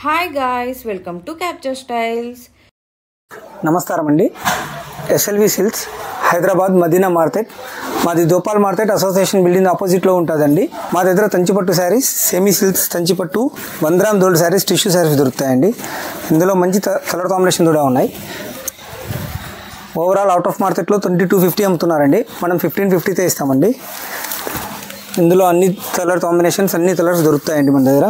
Hi guys, welcome to Capture Styles. నమస్కారం అండి. SLV silks Hyderabad Madina market, మాది దోపాల్ మార్కెట్ అసోసియేషన్ బిల్డింగ్ ఆపోజిట్లో ఉంటుందండి. మా దగ్గర తంచిపట్టు శారీస్, సెమీ సిల్క్స్, తంచిపట్టు, 1 gram gold sarees, tissue sarees దొరుకుతాయండి. ఇందులో మంచి కలర్ కాంబినేషన్ కూడా ఉన్నాయి. ఓవరాల్ అవుట్ ఆఫ్ మార్కెట్లో 2250 అమ్ముతున్నారండి. మనం 1550తే ఇస్తామండి. ఇందులో అన్ని కలర్ కాంబినేషన్స్, అన్ని కలర్స్ దొరుకుతాయండి మన దగ్గర.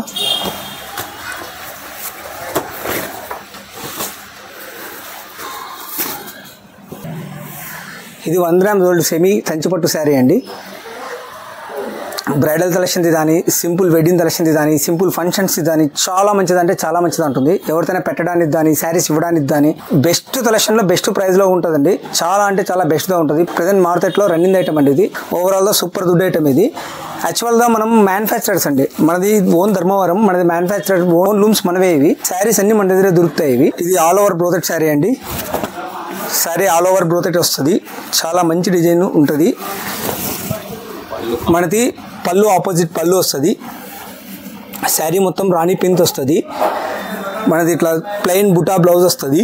ఇది 1 గ్రామ్ గోల్డ్ సెమీ తంచిపట్టు శారీ అండి. బ్రైడల్ కలెక్షన్ది కానీ, సింపుల్ వెడ్డింగ్ కలెక్షన్ది కానీ, సింపుల్ ఫంక్షన్స్ది కానీ చాలా మంచిది, అంటే చాలా మంచిది ఉంటుంది. ఎవరికైనా పెట్టడానికి కానీ, శారీస్ ఇవ్వడానికి కానీ బెస్ట్ కలెక్షన్లో బెస్ట్ ప్రైస్లో ఉంటుందండి. చాలా అంటే చాలా బెస్ట్గా ఉంటుంది. ప్రజెంట్ మార్కెట్లో రన్నింగ్ ఐటమ్ అండి. ఇది ఓవరాల్గా సూపర్ గుడ్ ఐటమ్. ఇది యాక్చువల్గా మనం మ్యానుఫ్యాక్చరర్స్ అండి. మనది ఓన్ ధర్మవరం, మనది మ్యానుఫ్యాక్చరర్, ఓన్ లూమ్స్ మనవే. ఇవి శారీస్ అన్ని మన దగ్గర దొరుకుతాయి. ఇది ఆల్ ఓవర్ బ్రోకెట్ శారీ అండి. శారీ ఆల్ ఓవర్ బ్రోకెట్ వస్తుంది. చాలా మంచి డిజైన్ ఉంటుంది. మనది పళ్ళు ఆపోజిట్ పళ్ళు వస్తుంది. శారీ మొత్తం రాణి పింక్ వస్తుంది. మనది ఇట్లా ప్లెయిన్ బుటా బ్లౌజ్ వస్తుంది.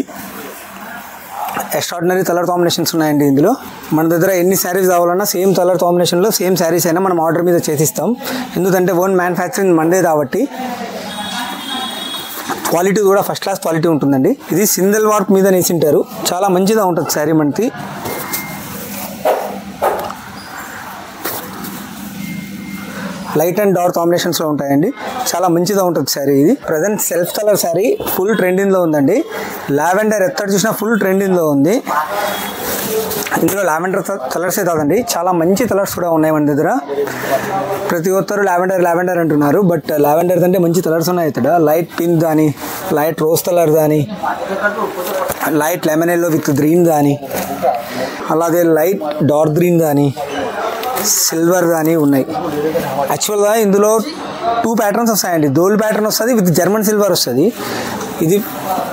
ఎక్స్ట్రాడినరీ కలర్ కాంబినేషన్స్ ఉన్నాయండి ఇందులో. మన దగ్గర ఎన్ని శారీస్ కావాలన్నా సేమ్ కలర్ కాంబినేషన్లో సేమ్ శారీస్ అయినా మనం ఆర్డర్ మీద చేసిస్తాం. ఎందుకంటే ఓన్ మ్యానుఫ్యాక్చరింగ్ మనదే కాబట్టి క్వాలిటీ కూడా ఫస్ట్ క్లాస్ క్వాలిటీ ఉంటుందండి. ఇది సింగిల్ వర్క్ మీద నేసింటారు. చాలా మంచిగా ఉంటుంది శారీ. మనకి లైట్ అండ్ డార్క్ కాంబినేషన్స్లో ఉంటాయండి. చాలా మంచిగా ఉంటుంది శారీ. ఇది present self colour sari full ట్రెండింగ్లో ఉందండి. లావెండర్ ఎక్కడ చూసినా ఫుల్ ట్రెండింగ్లో ఉంది. ఇందులో లావెండర్ కలర్సే కాదండి, చాలా మంచి కలర్స్ కూడా ఉన్నాయి మన దగ్గర. ప్రతి ఒక్కరు లావెండర్ లావెండర్ అంటున్నారు, బట్ లావెండర్ అంటే మంచి కలర్స్ ఉన్నాయి ఇక్కడ. లైట్ పింక్ కానీ, లైట్ రోజ్ కలర్ కానీ, light lemon yellow with green కానీ, అలాగే లైట్ డార్క్ గ్రీన్ కానీ, సిల్వర్ కానీ ఉన్నాయి. యాక్చువల్గా ఇందులో 2 ప్యాటర్న్స్ వస్తాయండి. గోల్డ్ ప్యాటర్న్ వస్తుంది విత్ జర్మన్ సిల్వర్ వస్తుంది. ఇది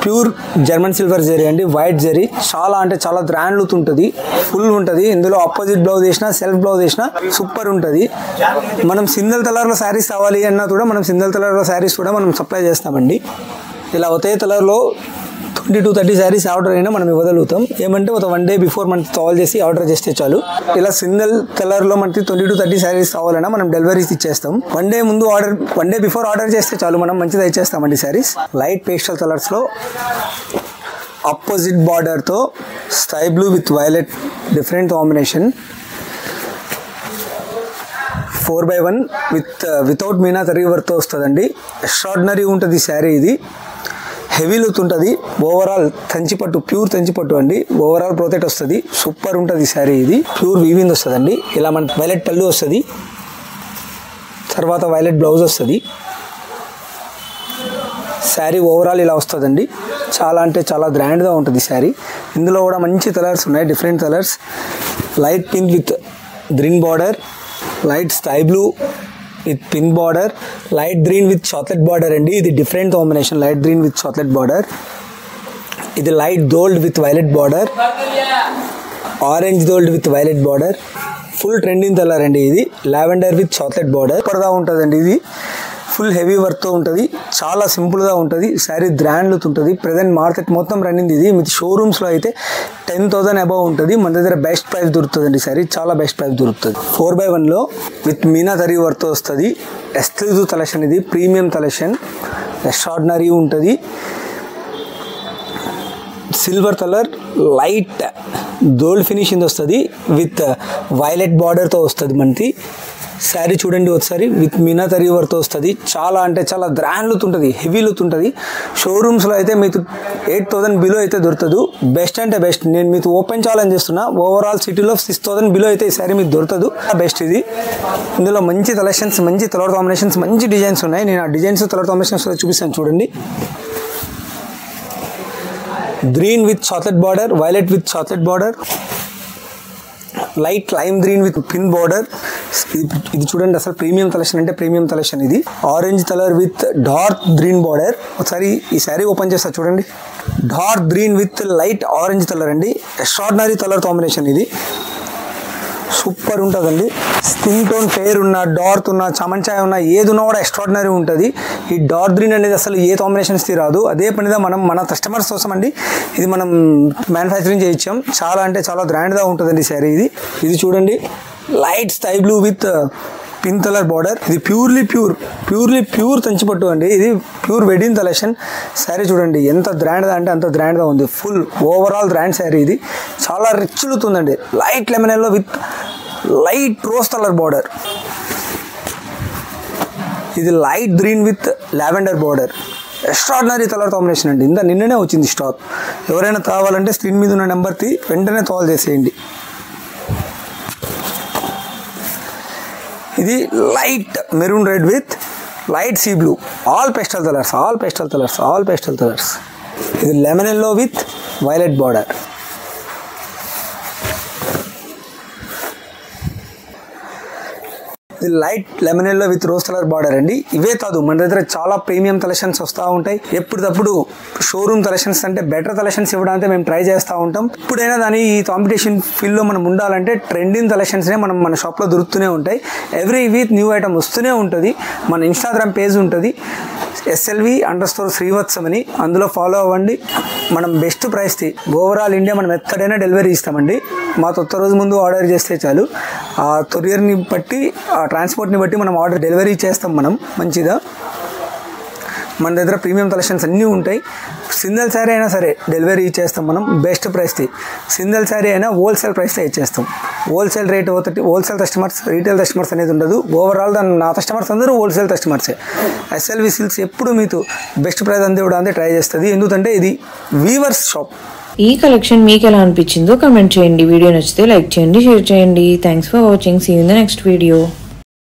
ప్యూర్ జర్మన్ సిల్వర్ జరీ అండి, వైట్ జరీ. చాలా అంటే చాలా గ్రాండ్ లుక్ ఉంటుంది, ఫుల్ ఉంటుంది. ఇందులో ఆపోజిట్ బ్లౌజ్ వేసినా, సెల్ఫ్ బ్లౌజ్ వేసినా సూపర్ ఉంటుంది. మనం సింగిల్ కలర్లో శారీస్ కావాలి అన్నా కూడా మనం సింగిల్ కలర్లో శారీస్ కూడా మనం సప్లై చేస్తామండి. ఇలా ఒకే కలర్లో 20-30 శారీస్ ఆర్డర్ అయినా మనం ఇవ్వగలుగుతాం. ఏమంటే ఒక 1 డే బిఫోర్ మనకి కాల్ చేసి ఆర్డర్ చేస్తే చాలు. ఇలా సింగిల్ కలర్లో మనకి 20-30 శారీస్ కావాలన్నా మనం డెలివరీస్ ఇచ్చేస్తాం. 1 డే బిఫోర్ ఆర్డర్ చేస్తే చాలు, మనం మంచిగా ఇచ్చేస్తామండి శారీస్. లైట్ పేస్టల్ కలర్స్లో ఆపోజిట్ బార్డర్తో sky blue with violet different combination. 4/1 without మీనా కరీ వర్క్తో వస్తుందండి. ఎక్స్ట్రాడినరీ ఉంటుంది శారీ. ఇది హెవీ లుక్ ఉంటుంది. ఓవరాల్ తంచిపట్టు, ప్యూర్ తంచిపట్టు అండి. ఓవరాల్ ప్రోటెక్ట్ వస్తుంది. సూపర్ ఉంటుంది శారీ. ఇది ప్యూర్ వీవింగ్ వస్తుందండి. ఇలా మనకి వైలెట్ పళ్ళు వస్తుంది, తర్వాత వైలెట్ బ్లౌజ్ వస్తుంది. శారీ ఓవరాల్ ఇలా వస్తుందండి. చాలా అంటే చాలా గ్రాండ్గా ఉంటుంది శారీ. ఇందులో కూడా మంచి కలర్స్ ఉన్నాయి, different colours. Light pink with green border, light sky blue with pink border, light green with chocolate border అండి. ఇది different combination, light green with chocolate border. ఇది light gold with violet border, orange gold with violet border. Full trending colour అండి. ఇది lavender with chocolate border. సూపర్గా ఉంటుందండి. ఇది full heavy వర్క్తో ఉంటుంది. చాలా సింపుల్గా ఉంటుంది. శారీ గ్రాండ్ లుక్ ఉంటుంది. ప్రజెంట్ మార్కెట్ మొత్తం రన్నింగ్ ఇది. మీ షోరూమ్స్లో అయితే 10,000 అబవ్ ఉంటుంది. మన దగ్గర బెస్ట్ ప్రైస్ దొరుకుతుందండి. శారీ చాలా బెస్ట్ ప్రైస్ దొరుకుతుంది. 4/1లో విత్ మీనా కరీ వర్క్తో వస్తుంది. Exclusive collection. ఇది ప్రీమియం కలెక్షన్, ఎక్స్ట్రాడినరీ ఉంటుంది. Silver colour light gold finishing వస్తుంది విత్ వైలెట్ బార్డర్తో వస్తుంది మనకి. శారీ చూడండి ఒకసారి, విత్ మీనా కరీ వర్క్తో వస్తుంది. చాలా అంటే చాలా గ్రాండ్ లుక్ ఉంటుంది, హెవీ లుక్ ఉంటుంది. షోరూమ్స్లో అయితే మీకు 8,000 బిలో అయితే దొరకదు. బెస్ట్ అంటే బెస్ట్. నేను మీకు ఓపెన్ ఛాలెంజ్ చేస్తున్నా. ఓవరాల్ సిటీలో 6,000 బిలో అయితే ఈ శారీ మీకు దొరకదు. బెస్ట్ ఇది. ఇందులో మంచి కలెక్షన్స్, మంచి కలర్ కాంబినేషన్స్, మంచి డిజైన్స్ ఉన్నాయి. నేను ఆ డిజైన్స్ కలర్ కాంబినేషన్స్ చూపిస్తాను చూడండి. Green with chocolate border, violet with chocolate border, light lime green with pink border. ఇది చూడండి, అసలు ప్రీమియం కలెక్షన్ అంటే ప్రీమియం కలెక్షన్. ఇది orange colour with dark green border. ఒకసారి ఈ శారీ ఓపెన్ చేస్తా చూడండి. Dark green with light orange colour అండి. Extraordinary colour combination. ఇది సూపర్ ఉంటుందండి. స్కిన్ టోన్ ఫెయిర్ ఉన్న, డార్క్ ఉన్న, చమన్చాయ్ ఉన్న, ఏది ఉన్నా కూడా ఎక్స్ట్రాడినరీ ఉంటుంది. ఈ డార్క్ గ్రీన్ అనేది అసలు ఏ కాంబినేషన్స్కి రాదు. అదే పనిగా మనం మన కస్టమర్స్ కోసం అండి ఇది మనం మ్యానుఫ్యాక్చరింగ్ చేయించాం. చాలా అంటే చాలా గ్రాండ్గా ఉంటుందండి శారీ. ఇది చూడండి, light sky blue with pink colour border. ఇది ప్యూర్ తంచిపట్టు అండి. ఇది ప్యూర్ వెడ్డింగ్ కలెక్షన్ శారీ. చూడండి ఎంత గ్రాండ్గా అంటే అంత గ్రాండ్గా ఉంది. Full overall grand saree. ఇది చాలా రిచ్ లుక్ ఉందండి. Light lemon yellow with light rose colour border. ఇది light green with lavender border. Extraordinary colour combination అండి. నిన్ననే వచ్చింది స్టాక్. ఎవరైనా కావాలంటే స్క్రీన్ మీద ఉన్న నెంబర్కి వెంటనే కాల్ చేసేయండి. ఇది light maroon red with light sea blue. All pastel colours. ఇది lemon yellow with violet border. ఇది light lemon yellow with rose colour border అండి. ఇవే కాదు, మన దగ్గర చాలా ప్రీమియం కలెక్షన్స్ వస్తూ ఉంటాయి. ఎప్పటికప్పుడు షోరూమ్ కలెక్షన్స్ అంటే బెటర్ కలెక్షన్స్ ఇవ్వడానికి మేము ట్రై చేస్తూ ఉంటాం. ఇప్పుడైనా దాని ఈ కాంపిటీషన్ ఫీల్డ్లో మనం ఉండాలంటే ట్రెండింగ్ కలెక్షన్స్నే మనం మన షాప్లో దొరుకుతూనే ఉంటాయి. ఎవ్రీ వీక్ న్యూ ఐటమ్ వస్తూనే ఉంటుంది. మన ఇన్స్టాగ్రామ్ పేజ్ ఉంటుంది SLV_శ్రీవత్సం అని, అందులో ఫాలో అవ్వండి. మనం బెస్ట్ ప్రైస్కి ఓవరాల్ ఇండియా మనం ఎక్కడైనా డెలివరీ ఇస్తామండి. మా 9 రోజు ముందు ఆర్డర్ చేస్తే చాలు. ఆ కొరియర్ని బట్టి, ఆ ట్రాన్స్పోర్ట్ని బట్టి మనం ఆర్డర్ డెలివరీ చేస్తాం. మనం మంచిగా మన దగ్గర ప్రీమియం కలెక్షన్స్ అన్నీ ఉంటాయి. సింగిల్ శారీ అయినా సరే డెలివరీ ఇచ్చేస్తాం మనం బెస్ట్ ప్రైస్కి. సింగిల్ శారీ అయినా హోల్సేల్ ప్రైస్తో ఇచ్చేస్తాం. హోల్సేల్ రేట్ అవుతుంది. హోల్సేల్ కస్టమర్స్, రీటైల్ కస్టమర్స్ అనేది ఉండదు. ఓవరాల్ నా కస్టమర్స్ అందరూ హోల్సేల్ కస్టమర్సే. SLV సిల్క్స్ ఎప్పుడు మీకు బెస్ట్ ప్రైస్ అందివ్వడానికి ట్రై చేస్తుంది. ఎందుకంటే ఇది వీవర్స్ షాప్. ఈ కలెక్షన్ మీకు ఎలా అనిపించిందో కమెంట్ చేయండి. వీడియో నచ్చితే లైక్ చేయండి, షేర్ చేయండి. Thanks for watching. See you in the next video.